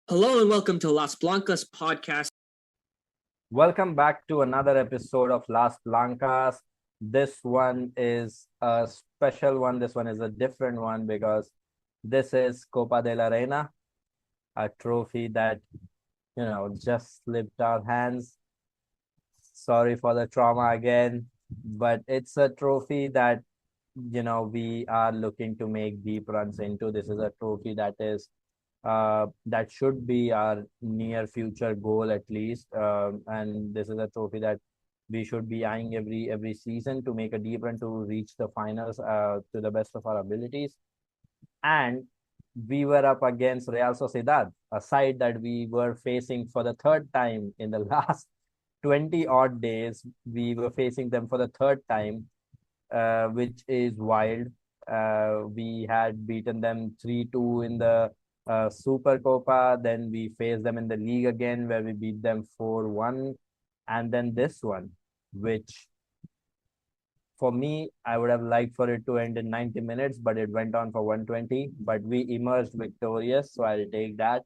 Hello and welcome to Las Blancas Podcast. Welcome back to another episode of Las Blancas. This one is a special one. This one is a different one because this is Copa de la Reina, a trophy that, just slipped our hands. Sorry for the trauma again, but it's a trophy that, we are looking to make deep runs into. This is a trophy that should be our near future goal at least. And this is a trophy that we should be eyeing every season to make a deep run to reach the finals to the best of our abilities. And we were up against Real Sociedad, a side that we were facing for the third time in the last 20 odd days. We were facing them for the third time, which is wild. We had beaten them 3-2 in the Super Copa. Then we faced them in the league again, where we beat them 4-1. And then this one, which for me, I would have liked for it to end in 90 minutes, but it went on for 120. But we emerged victorious, so I'll take that.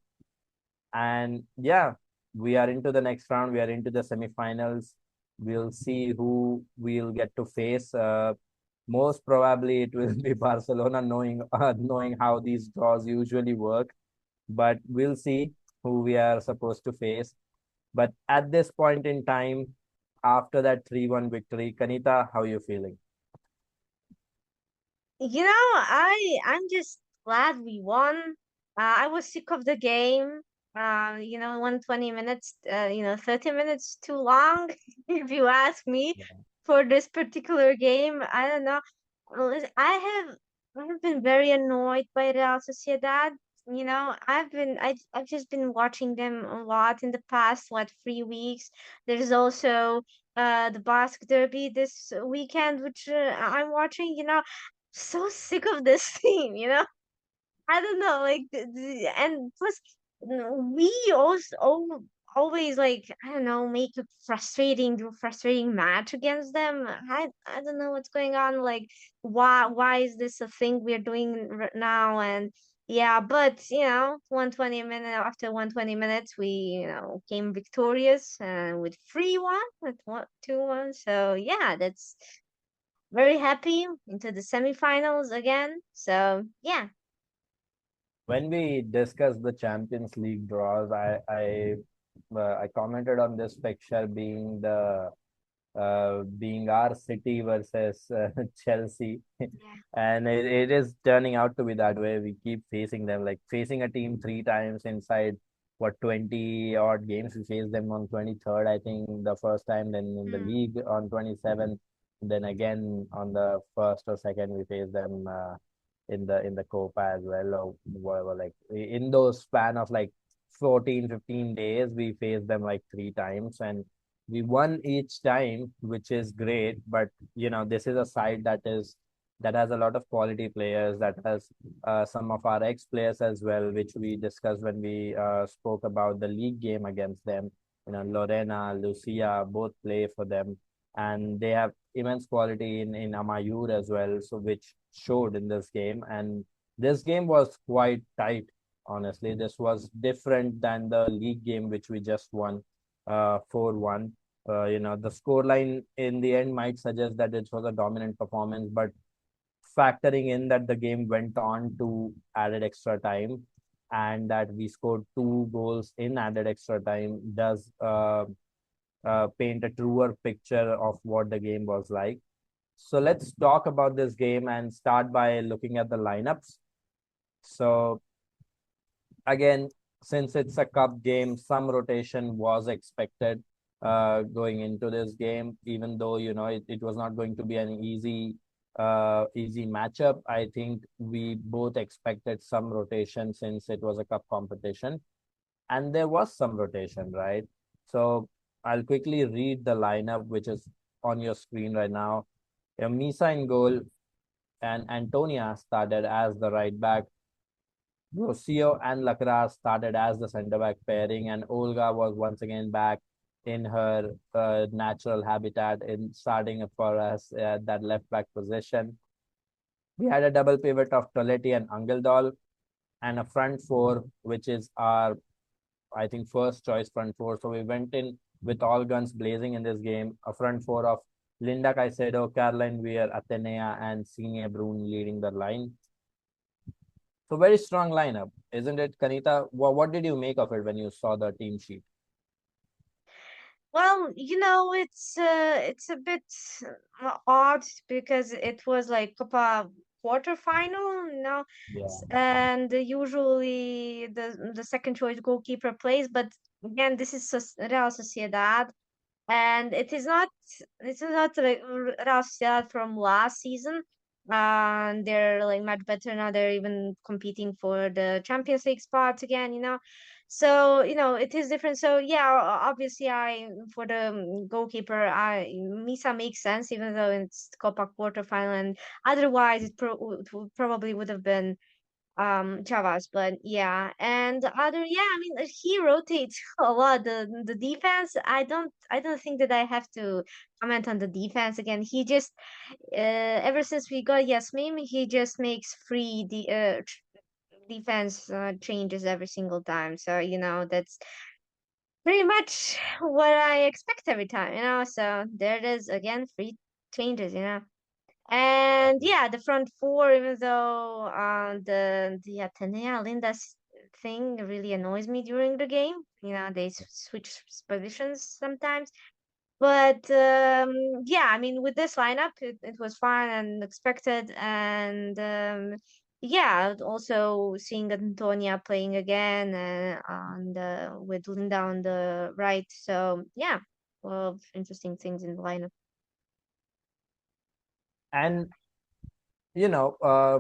And yeah, we are into the next round. We are into the semifinals. We'll see who we'll get to face. Most probably it will be Barcelona, knowing how these draws usually work. But we'll see who we are supposed to face. But at this point in time, after that 3-1 victory, Kanita, how are you feeling? I'm just glad we won. I was sick of the game. 120 minutes, 30 minutes too long, if you ask me, for this particular game. I don't know. I have been very annoyed by Real Sociedad. I've just been watching them a lot in the past, 3 weeks. There's also the Basque Derby this weekend, which I'm watching. So sick of this team. I don't know, like, and plus, we always, like, I don't know, make a frustrating match against them. I don't know what's going on. Like, why is this a thing we're doing right now? And yeah, but 120 minute after 120 minutes, we came victorious and with 3-1, with 2-1. So yeah, that's very happy into the semifinals again. So yeah. When we discussed the Champions League draws, I commented on this picture being our City versus Chelsea, Yeah. and it is turning out to be that way. We keep facing them, like facing a team three times inside what 20 odd games. We faced them on 23rd, I think, the first time, then in the Mm. league on 27th, then again on the first or second we faced them in the Copa as well, or whatever. Like in those span of like 14-15 days, we faced them like three times, and we won each time, which is great. But this is a side that has a lot of quality players, that has some of our ex players as well, which we discussed when we spoke about the league game against them. Lorena, Lucia both play for them, and they have immense quality in Amayur as well, so which showed in this game. And this game was quite tight. Honestly, this was different than the league game which we just won 4-1. The scoreline in the end might suggest that it was a dominant performance, but factoring in that the game went on to added extra time and that we scored two goals in added extra time does paint a truer picture of what the game was like. So let's talk about this game and start by looking at the lineups. So again, since it's a cup game, some rotation was expected going into this game, even though it was not going to be an easy matchup. I think we both expected some rotation since it was a cup competition, and there was some rotation, right? So I'll quickly read the lineup, which is on your screen right now. Misa in goal, and Antonia started as the right back. Rocio and Lacra started as the center back pairing, and Olga was once again back in her natural habitat in starting for us at that left back position. We had a double pivot of Toletti and Angeldal, and a front four, which is our I think, first choice front four. So we went in with all guns blazing in this game. A front four of Linda Caicedo, Caroline Weir, Atenea, and Senior Brun leading the line. So very strong lineup, isn't it, Kanita? What did you make of it when you saw the team sheet? Well, it's a bit odd because it was like Copa quarterfinal, Yeah. and usually the second choice goalkeeper plays, but again, this is Real Sociedad, and it is not like Real Sociedad from last season. And they're like much better now. They're even competing for the Champions League spots again, So, it is different. So yeah, obviously I for the goalkeeper, I Misa makes sense, even though it's Copa quarterfinal, and otherwise probably would have been Chavas, but yeah, and other, yeah, I mean, he rotates a lot. The defense, I don't think that I have to comment on the defense again. He just ever since we got Yasmin, he just makes free defense changes every single time. So that's pretty much what I expect every time. So there it is again, free changes. And yeah, the front four, even though the Atenea Linda's thing really annoys me during the game. They switch positions sometimes. But yeah, I mean, with this lineup, it was fun and expected. And yeah, also seeing Antonia playing again with Linda on the right. So yeah, well, interesting things in the lineup. And you know, uh,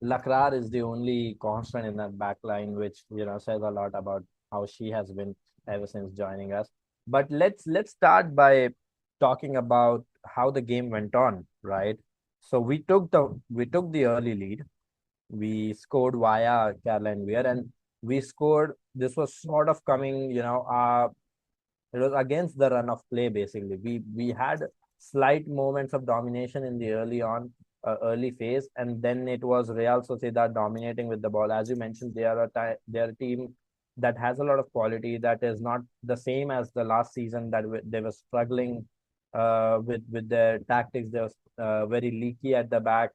Lakrar is the only constant in that back line, which says a lot about how she has been ever since joining us. But let's start by talking about how the game went on, right? So we took the early lead. We scored via Caroline Weir, and we scored. This was sort of coming, it was against the run of play basically. We had slight moments of domination in the early phase, and then it was Real Sociedad dominating with the ball. As you mentioned, they are a team that has a lot of quality. That is not the same as the last season that they were struggling with their tactics. They were very leaky at the back,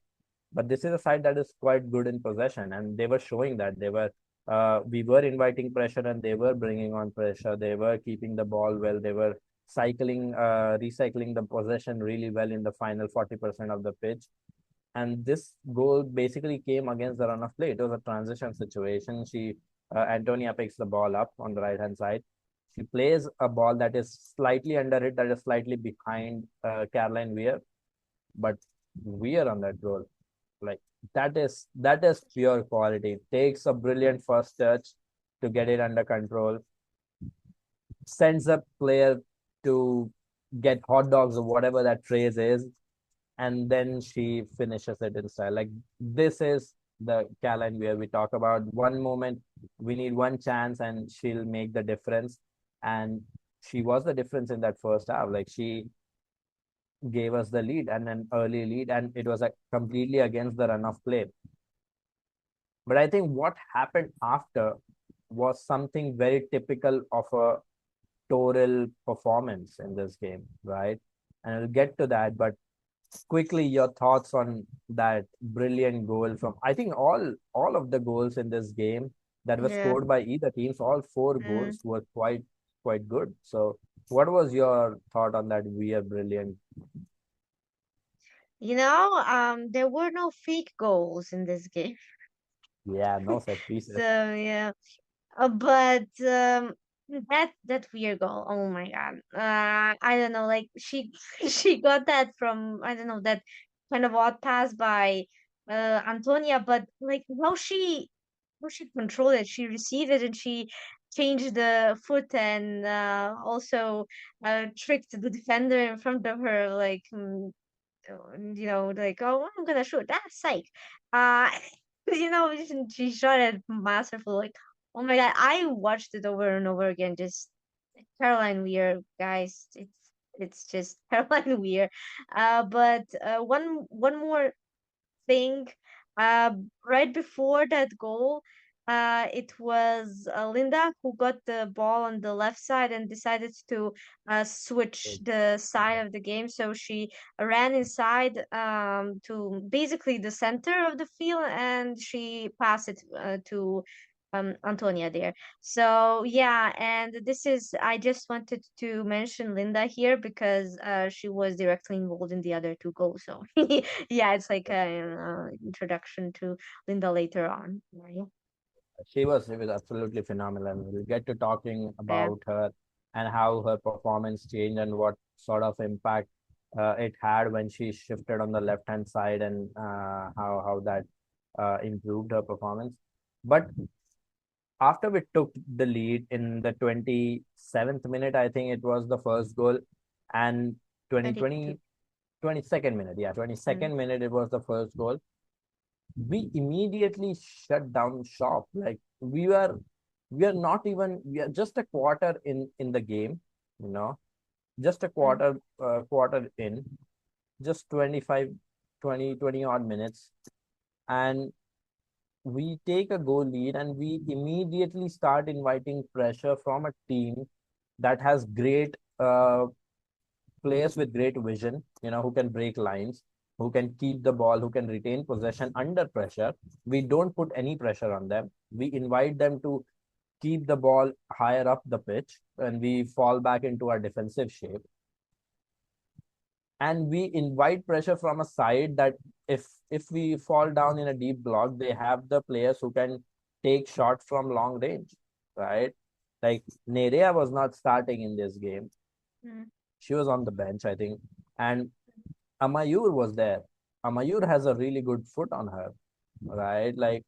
but this is a side that is quite good in possession, and they were showing that we were inviting pressure and they were bringing on pressure. They were keeping the ball well. They were recycling the possession really well in the final 40% of the pitch. And this goal basically came against the run of play. It was a transition situation. Antonia picks the ball up on the right hand side. She plays a ball that is slightly under it, that is slightly behind Caroline Weir, but Weir on that goal, like that is pure quality. Takes a brilliant first touch to get it under control, sends a player to get hot dogs or whatever that phrase is, and then she finishes it in style. Like, this is the Caroline where we talk about one moment, we need one chance, and she'll make the difference. And she was the difference in that first half. Like, she gave us the lead, and an early lead, and it was like completely against the run of play. But I think what happened after was something very typical of a Toril performance in this game, right? And I'll get to that, but quickly, your thoughts on that brilliant goal from, I think, all of the goals in this game that were Yeah. scored by either teams, all four goals were quite good. So what was your thought on that? We are brilliant. There were no fake goals in this game. Yeah, no set So pieces. yeah, but that weird goal. Oh my God. I don't know. Like she got that from, I don't know, that kind of odd pass by Antonia, but like how she controlled it. She received it and she changed the foot and also tricked the defender in front of her. Like like, oh, I'm gonna shoot. That's psych. Uh, she shot it masterful. Like, oh my God, I watched it over and over again. Just Caroline Weir, guys. It's just Caroline Weir. But one more thing. Uh, right before that goal. it was Linda who got the ball on the left side and decided to switch the side of the game. So she ran inside to basically the center of the field, and she passed it to Antonia there. So yeah, and this is I just wanted to mention Linda here because she was directly involved in the other two goals. So yeah, it's like an introduction to Linda later on. Right? She was absolutely phenomenal. We'll get to talking Yeah. about her and how her performance changed and what sort of impact it had when she shifted on the left hand side, and how that improved her performance. But after we took the lead in the 27th minute, I think it was the first goal, and 22. 22nd minute, yeah, Mm. 22nd minute, it was the first goal. We immediately shut down shop. Like we are not even, we are just a quarter in the game, you know, just a Mm. quarter in, just 25, 20 odd minutes, and we take a goal lead, and we immediately start inviting pressure from a team that has great players with great vision, who can break lines, who can keep the ball, who can retain possession under pressure. We don't put any pressure on them. We invite them to keep the ball higher up the pitch, and we fall back into our defensive shape. And we invite pressure from a side that if we fall down in a deep block, they have the players who can take shots from long range, right? Like Nerea was not starting in this game. Mm. She was on the bench, I think. And Amayur was there. Amayur has a really good foot on her, right? Like,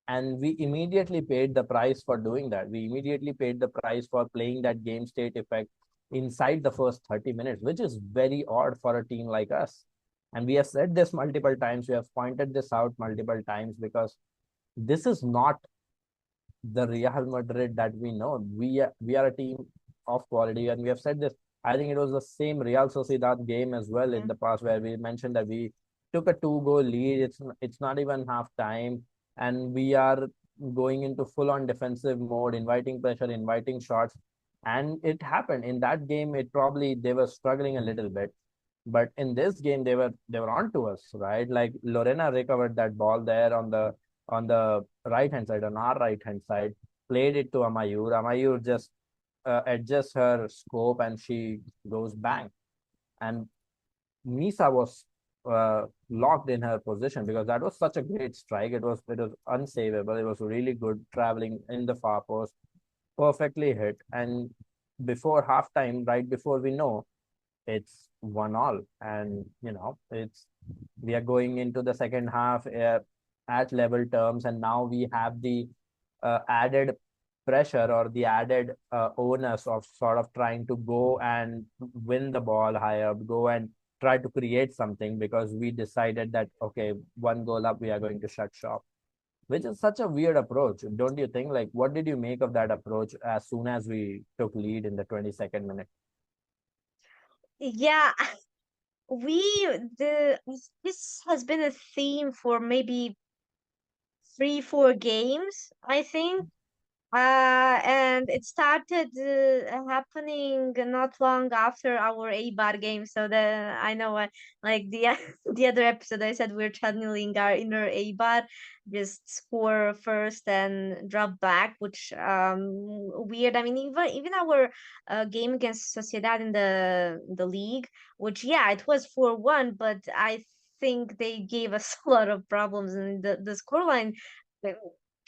and we immediately paid the price for doing that. We immediately paid the price for playing that game state effect inside the first 30 minutes, which is very odd for a team like us. And we have said this multiple times. We have pointed this out multiple times because this is not the Real Madrid that we know. We are a team of quality, and we have said this. I think it was the same Real Sociedad game as well in Yeah. the past where we mentioned that we took a two-goal lead. It's not even half time, and we are going into full-on defensive mode, inviting pressure, inviting shots, and it happened in that game. It probably they were struggling a little bit, but in this game they were on to us, right? Like Lorena recovered that ball there on the right hand side, on our right hand side, played it to Amayur. Amayur just adjusts her scope, and she goes bang. And Misa was locked in her position because that was such a great strike. It was unsavable. It was really good traveling in the far post, perfectly hit. And before halftime, right before we know, it's 1-1, and it's we are going into the second half at level terms, and now we have the added pressure or the added onus of sort of trying to go and win the ball higher, go and try to create something, because we decided that okay, one goal up, we are going to shut shop, which is such a weird approach, don't you think? Like, what did you make of that approach as soon as we took lead in the 22nd minute? Yeah, we the this has been a theme for maybe 3, 4 games, I think. And it started happening not long after our A-bar game. So I know like the the other episode I said we're channeling our inner A-bar, just score first and drop back, which weird. I mean, even our game against Sociedad in the league, which yeah, it was 4-1, but I think they gave us a lot of problems, and the scoreline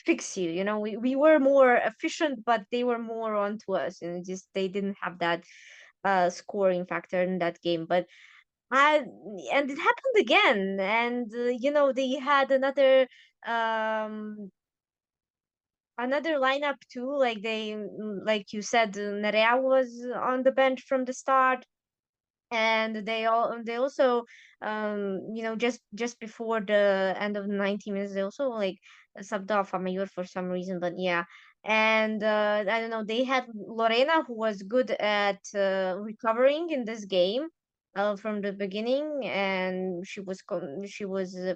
fix you. You know, we were more efficient, but they were more onto us, and just they didn't have that scoring factor in that game. But I and it happened again, and they had another lineup too. Like like you said, Nerea was on the bench from the start, and they also just before the end of the 90 minutes they also like subbed off Amayor for some reason, but yeah. And I don't know, they had Lorena who was good at recovering in this game, from the beginning, and she was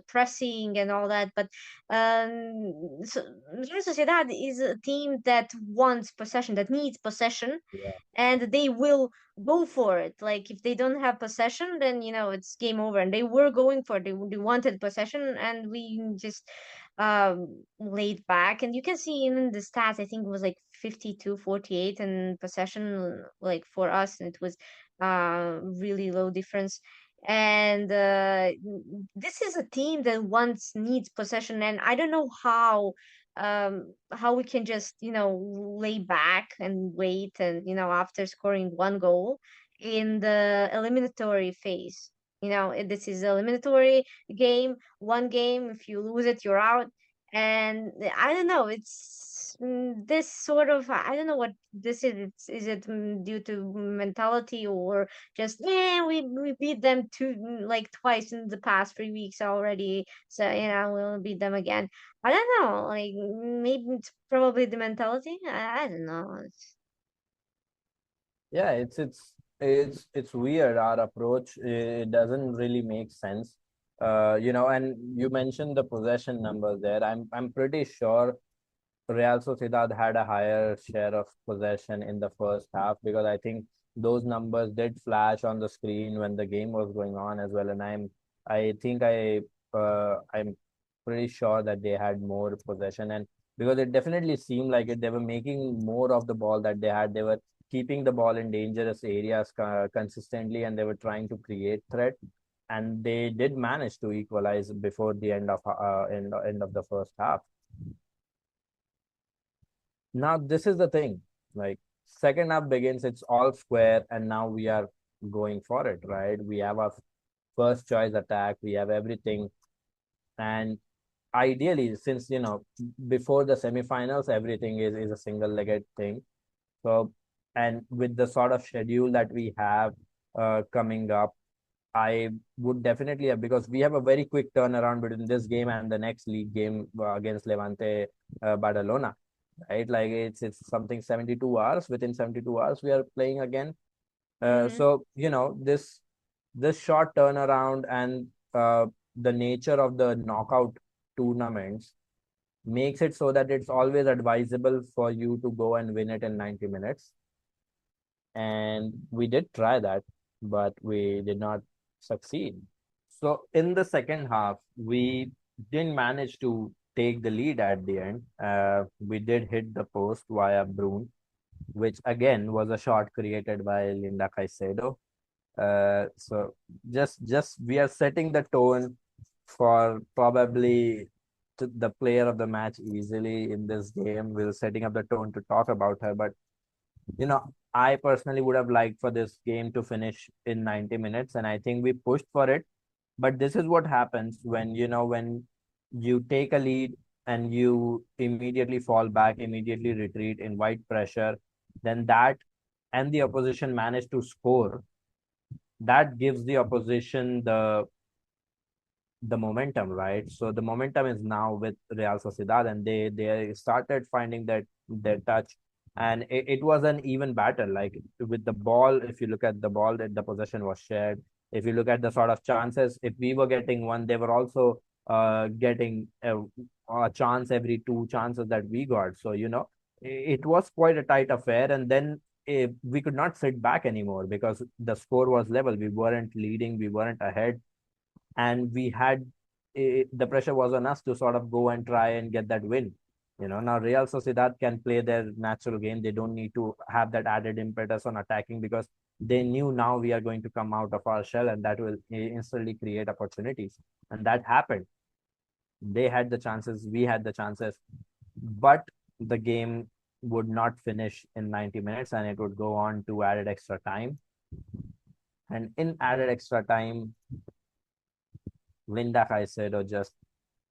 pressing and all that. But so, Real Sociedad is a team that wants possession, that needs possession, Yeah. and they will go for it. Like if they don't have possession, then it's game over. And they were going for it. They wanted possession, and we just laid back. And you can see in the stats, I think it was like 52-48 and possession, like for us, and it was really low difference. And this is a team that once needs possession, and I don't know how we can just lay back and wait, and after scoring one goal in the eliminatory phase. This is eliminatory game, one game. If you lose it, you're out. And I don't know, it's this sort of, I don't know what this is. Is it due to mentality, or just, yeah, we beat them like twice in the past 3 weeks already, so we'll beat them again. I don't know, like maybe it's probably the mentality. I don't know. Yeah, it's weird. Our approach, it doesn't really make sense. And you mentioned the possession numbers there. I'm pretty sure Real Sociedad had a higher share of possession in the first half, because I think those numbers did flash on the screen when the game was going on as well. And I think I'm pretty sure that they had more possession, and because it definitely seemed like it, they were making more of the ball that they had. They were keeping the ball in dangerous areas consistently, and they were trying to create threat. And they did manage to equalize before the end of the first half. Now, this is the thing. Like, second half begins, it's all square, and now we are going for it, right? We have our first choice attack, we have everything. And ideally, since before the semifinals, everything is a single-legged thing. So, and with the sort of schedule that we have coming up, I would definitely have, because we have a very quick turnaround between this game and the next league game against Levante Barcelona, right? Like it's something 72 hours. Within 72 hours, we are playing again. Mm-hmm. So this short turnaround and the nature of the knockout tournaments makes it so that it's always advisable for you to go and win it in 90 minutes. And we did try that, but we did not succeed. So in the second half, we didn't manage to take the lead at the end. We did hit the post via Brune, which again was a shot created by Linda Caicedo. So just we are setting the tone for probably the player of the match easily in this game. We're setting up the tone to talk about her, but I personally would have liked for this game to finish in 90 minutes, and I think we pushed for it. But this is what happens when when you take a lead and you immediately fall back, immediately retreat, invite pressure, then that and the opposition manage to score. That gives the opposition the momentum, right? So the momentum is now with Real Sociedad, and they started finding that their touch, and it was an even battle. Like with the ball, if you look at the ball, that the possession was shared. If you look at the sort of chances, if we were getting one, they were also getting a chance every two chances that we got. So it was quite a tight affair, and then we could not sit back anymore because the score was level. We weren't leading, we weren't ahead, and we had the pressure was on us to sort of go and try and get that win. Now Real Sociedad can play their natural game. They don't need to have that added impetus on attacking, because they knew now we are going to come out of our shell, and that will instantly create opportunities. And that happened. They had the chances, we had the chances, but the game would not finish in 90 minutes, and it would go on to added extra time. And in added extra time, Linda Caicedo just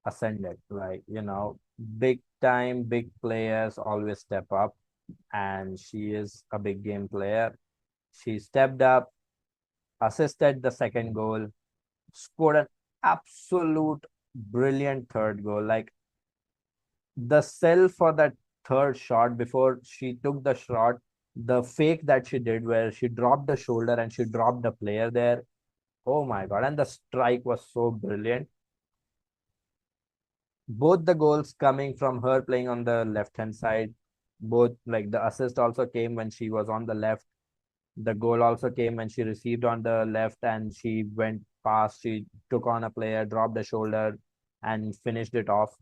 ascended, right? Big time, big players always step up, and she is a big game player. She stepped up, assisted the second goal, scored an absolute brilliant third goal. Like the sell for that third shot before she took the shot, the fake that she did where she dropped the shoulder and she dropped the player there, Oh my God. And the strike was so brilliant. Both the goals coming from her playing on the left hand side, both like the assist also came when she was on the left. The goal also came when she received on the left and she went past. She took on a player, dropped the shoulder, and finished it off.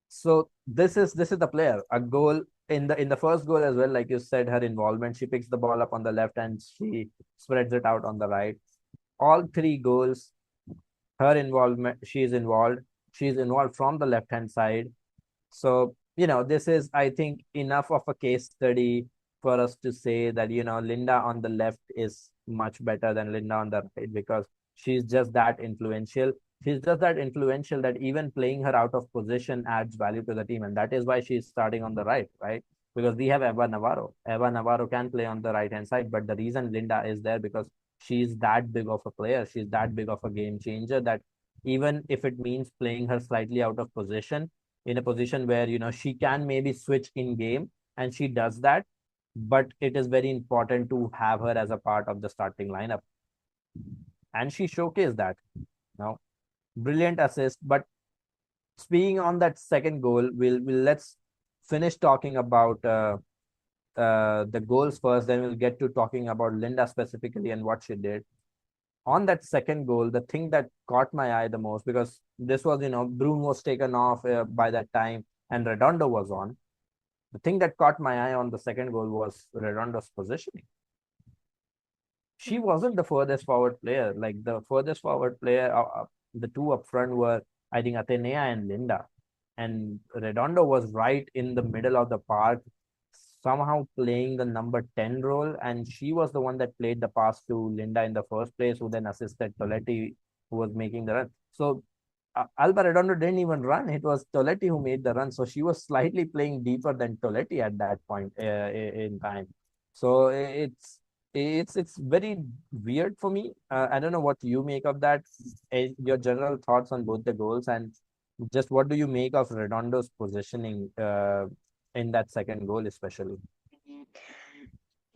So this is the player. A goal in the first goal as well, like you said, her involvement. She picks the ball up on the left and she spreads it out on the right. All three goals, her involvement. She's involved from the left hand side. So, this is, I think, enough of a case study for us to say that, Linda on the left is much better than Linda on the right because she's just that influential. She's just that influential that even playing her out of position adds value to the team. And that is why she's starting on the right, right? Because we have Eva Navarro. Eva Navarro can play on the right hand side, but the reason Linda is there because she's that big of a player. She's that big of a game changer that even if it means playing her slightly out of position, in a position where she can maybe switch in game, and she does that, but it is very important to have her as a part of the starting lineup, and she showcased that. Now, brilliant assist. But speaking on that second goal, we'll let's finish talking about the goals first, then we'll get to talking about Linda specifically and what she did. On that second goal, the thing that caught my eye the most, because this was, Broom was taken off by that time and Redondo was on. The thing that caught my eye on the second goal was Redondo's positioning. She wasn't the furthest forward player. Like the furthest forward player, the two up front were, I think, Atenea and Linda. And Redondo was right in the middle of the park, somehow playing the number 10 role. And she was the one that played the pass to Linda in the first place, who then assisted Toletti, who was making the run. So Alba Redondo didn't even run. It was Toletti who made the run. So she was slightly playing deeper than Toletti at that point in time. So it's very weird for me. I don't know what you make of that. Your general thoughts on both the goals, and just what do you make of Redondo's positioning in that second goal, especially?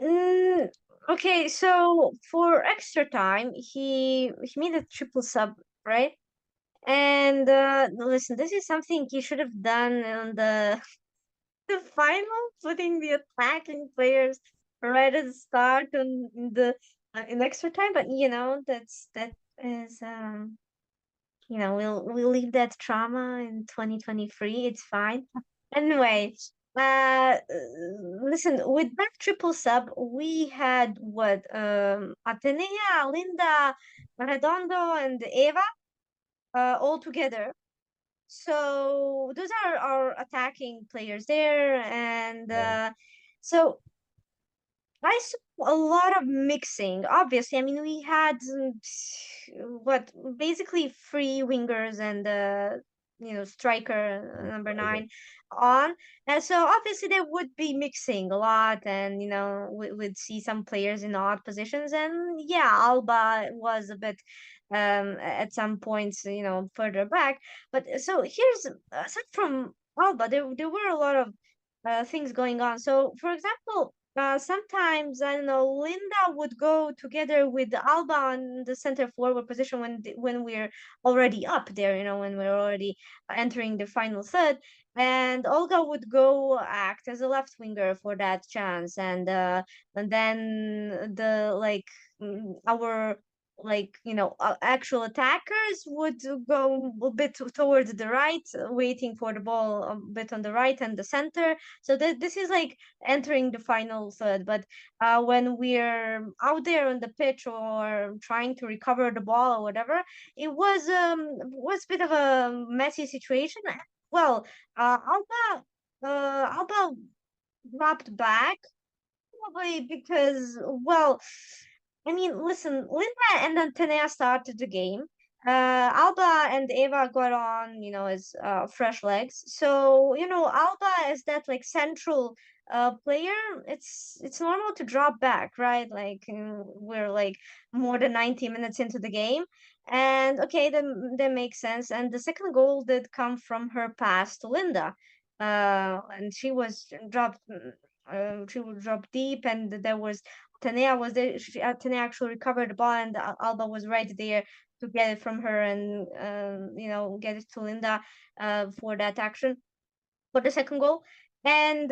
Mm, okay, so for extra time, he made a triple sub, right? And listen, this is something he should have done on the final, putting the attacking players right at the start on the in extra time. But that is we'll leave that trauma in 2023. It's fine. Anyway, listen, with that triple sub, we had what Atenea, Linda, Redondo, and Eva all together. So those are our attacking players there, and Yeah, so I saw a lot of mixing. Obviously, I mean we had what basically three wingers and striker number striker. 9 on, and so obviously there would be mixing a lot, and we'd see some players in odd positions, and yeah, Alba was a bit at some points further back, but so here's aside from Alba, there were a lot of things going on. So for example, sometimes I don't know, Linda would go together with Alba on the center forward position when we're already up there, when we're already entering the final third, and Olga would go act as a left winger for that chance, and then the like our actual attackers would go a bit towards the right, waiting for the ball a bit on the right and the center. So this is like entering the final third. But when we're out there on the pitch or trying to recover the ball or whatever, it was a bit of a messy situation. Well, Alba dropped back probably because, well, I mean, listen, Linda and Antenna started the game. Alba and Eva got on, as fresh legs. So, Alba is that like central player. It's normal to drop back, right? Like we're like more than 90 minutes into the game. And okay, that makes sense. And the second goal did come from her pass to Linda. And she was dropped deep, and there was Atenea was there. Atenea actually recovered the ball, and Alba was right there to get it from her and get it to Linda for that action for the second goal. And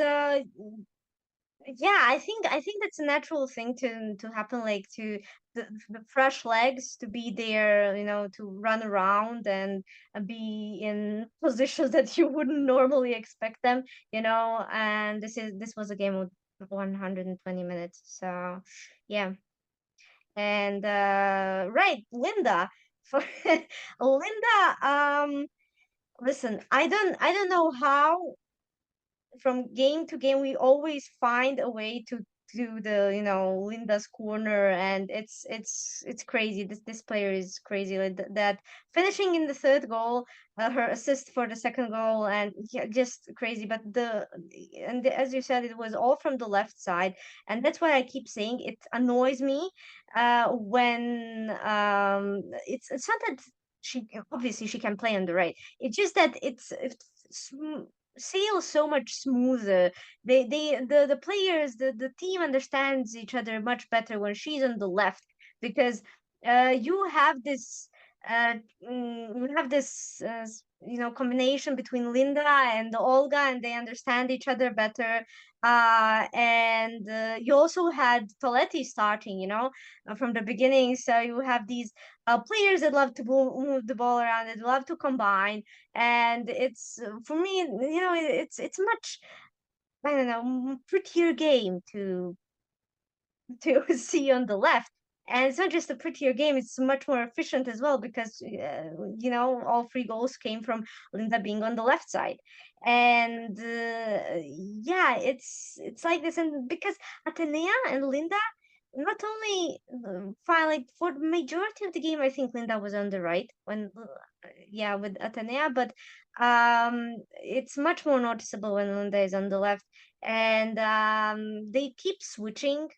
yeah, I think that's a natural thing to happen, like to the fresh legs to be there, to run around and be in positions that you wouldn't normally expect them, and this was a game of 120 minutes. So yeah. And right, Linda. For Linda, listen, I don't know how from game to game we always find a way to do the Linda's corner, and it's crazy. This player is crazy, like that finishing in the third goal, her assist for the second goal, and yeah, just crazy. But as you said, it was all from the left side, and that's why I keep saying it annoys me when it's not that she obviously she can play on the right. It's just that it's sail so much smoother. The players, the team understands each other much better when she's on the left, because you have this combination between Linda and Olga, and they understand each other better. And you also had Toletti starting, from the beginning. So you have these players that love to move the ball around, that love to combine, and it's for me, it's much, I don't know, prettier game to see on the left. And it's not just a prettier game, it's much more efficient as well, because all three goals came from Linda being on the left side. And yeah, it's like this. And because Atenea and Linda not only fine, like for the majority of the game, I think Linda was on the right when yeah, with Atenea, but it's much more noticeable when Linda is on the left. And they keep switching.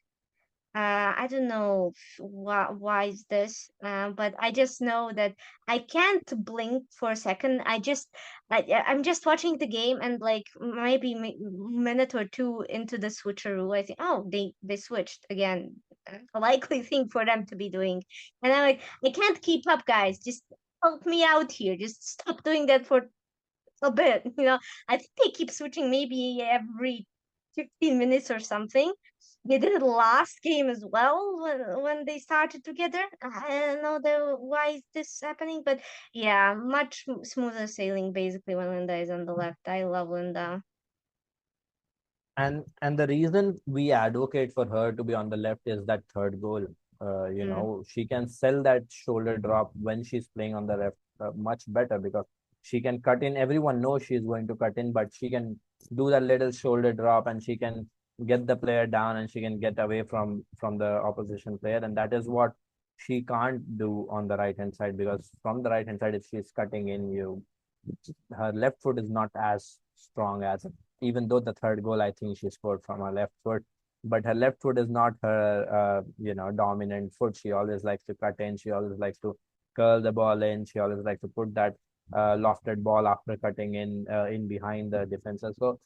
I don't know why is this, but I just know that I can't blink for a second. I'm just watching the game, and like maybe minute or two into the switcheroo, I think, oh, they switched again. A likely thing for them to be doing, and I'm like, I can't keep up, guys. Just help me out here. Just stop doing that for a bit. I think they keep switching maybe every 15 minutes or something. They did it last game as well when they started together. I don't know why is this happening, but yeah, much smoother sailing basically when Linda is on the left. I love Linda. And the reason we advocate for her to be on the left is that third goal. Mm. She can sell that shoulder drop when she's playing on the left much better, because she can cut in. Everyone knows she's going to cut in, but she can do that little shoulder drop, and she can get the player down, and she can get away from the opposition player, and that is what she can't do on the right hand side, because from the right hand side, if she's cutting in, her left foot is not as strong as it, even though the third goal I think she scored from her left foot, but her left foot is not her dominant foot. She always likes to cut in. She always likes to curl the ball in. She always likes to put that lofted ball after cutting in behind the defenses. So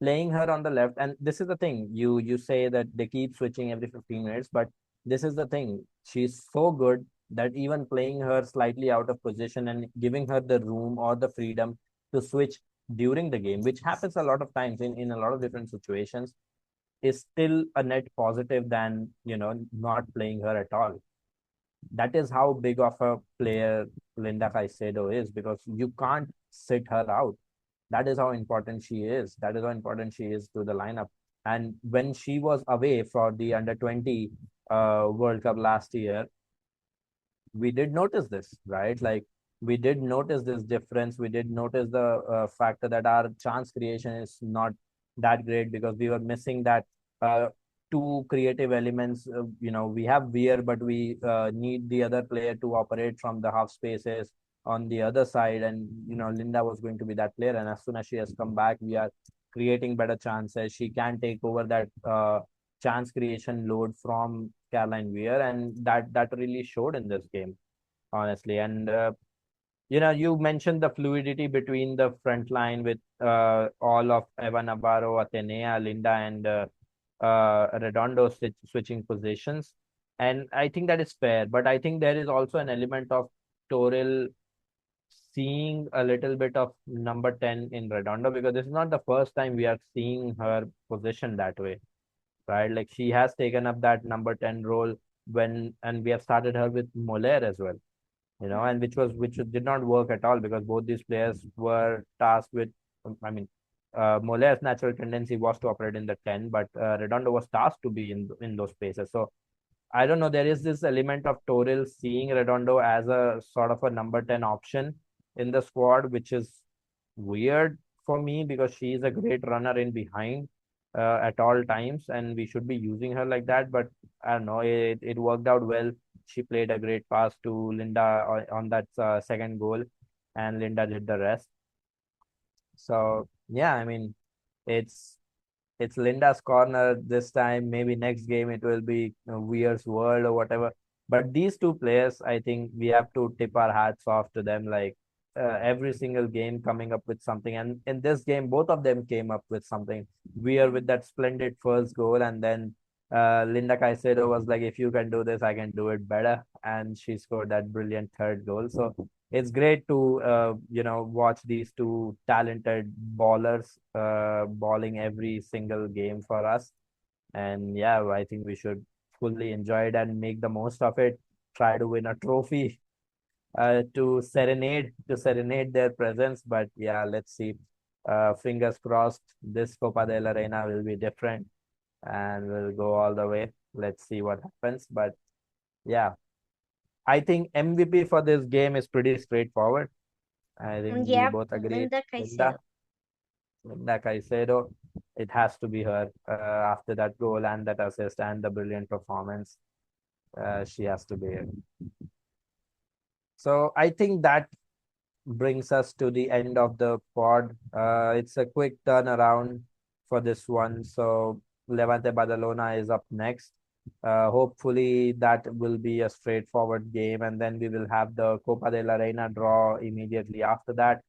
playing her on the left, and this is the thing, you say that they keep switching every 15 minutes, but this is the thing, she's so good that even playing her slightly out of position and giving her the room or the freedom to switch during the game, which happens a lot of times in a lot of different situations, is still a net positive than not playing her at all. That is how big of a player Linda Caicedo is, because you can't sit her out. That is how important she is. That is how important she is to the lineup. And when she was away for the under 20 World Cup last year, we did notice this, right? Like, we did notice this difference. We did notice the factor that our chance creation is not that great, because we were missing that two creative elements. We have Weir, but we need the other player to operate from the half spaces on the other side. And, Linda was going to be that player. And as soon as she has come back, we are creating better chances. She can take over that chance creation load from Caroline Weir, and that really showed in this game, honestly. And you mentioned the fluidity between the front line with all of Eva Navarro, Atenea, Linda, and Redondo switching positions, and I think that is fair. But I think there is also an element of Toril seeing a little bit of number 10 in Redondo, because this is not the first time we are seeing her position that way, right? Like she has taken up that number 10 role and we have started her with Moller as well, and which did not work at all, because both these players were tasked with, I mean, Moller's natural tendency was to operate in the 10, but Redondo was tasked to be in those spaces. So I don't know. There is this element of Toril seeing Redondo as a sort of a number 10 option in the squad, which is weird for me, because she is a great runner in behind at all times, and we should be using her like that. But I don't know. It worked out well. She played a great pass to Linda on that second goal, and Linda did the rest. So yeah, I mean, it's it's Linda's corner this time. Maybe next game it will be Weir's world or whatever. But these two players, I think we have to tip our hats off to them. Like every single game coming up with something. And in this game, both of them came up with something. Weir with that splendid first goal, and then Linda Caicedo was like, if you can do this, I can do it better. And she scored that brilliant third goal. So it's great to watch these two talented ballers balling every single game for us. And yeah, I think we should fully enjoy it and make the most of it. Try to win a trophy to serenade their presence. But yeah, let's see. Fingers crossed, this Copa de la Reina will be different and we'll go all the way. Let's see what happens. But yeah, I think MVP for this game is pretty straightforward. I think we Yep, both agree. Linda Linda, Caicedo. Linda Caicedo, it has to be her after that goal and that assist and the brilliant performance. She has to be it. So I think that brings us to the end of the pod. It's a quick turnaround for this one. So Levante Badalona is up next. Hopefully that will be a straightforward game, and then we will have the Copa de la Reina draw immediately after that.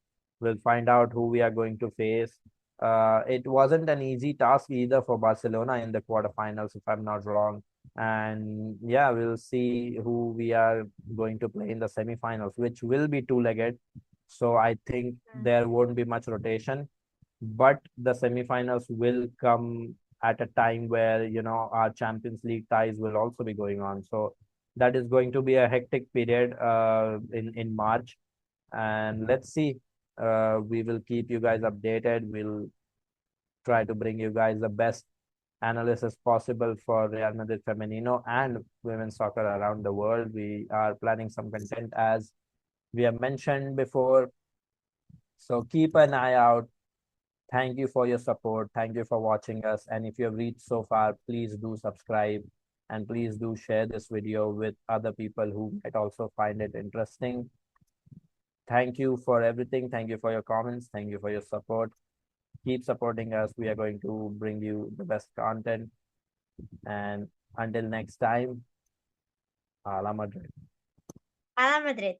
We'll find out who we are going to face. It wasn't an easy task either for Barcelona in the quarterfinals, if I'm not wrong. And yeah, we'll see who we are going to play in the semifinals, which will be two-legged. So I think there won't be much rotation, but the semifinals will come at a time where our Champions League ties will also be going on. So that is going to be a hectic period in March, and let's see. We will keep you guys updated. We'll try to bring you guys the best analysis possible for Real Madrid Femenino and women's soccer around the world. We are planning some content as we have mentioned before. So keep an eye out. Thank you for your support. Thank you for watching us. And if you have reached so far, please do subscribe and please do share this video with other people who might also find it interesting. Thank you for everything. Thank you for your comments. Thank you for your support. Keep supporting us. We are going to bring you the best content. And until next time, Ala Madrid. Ala Madrid.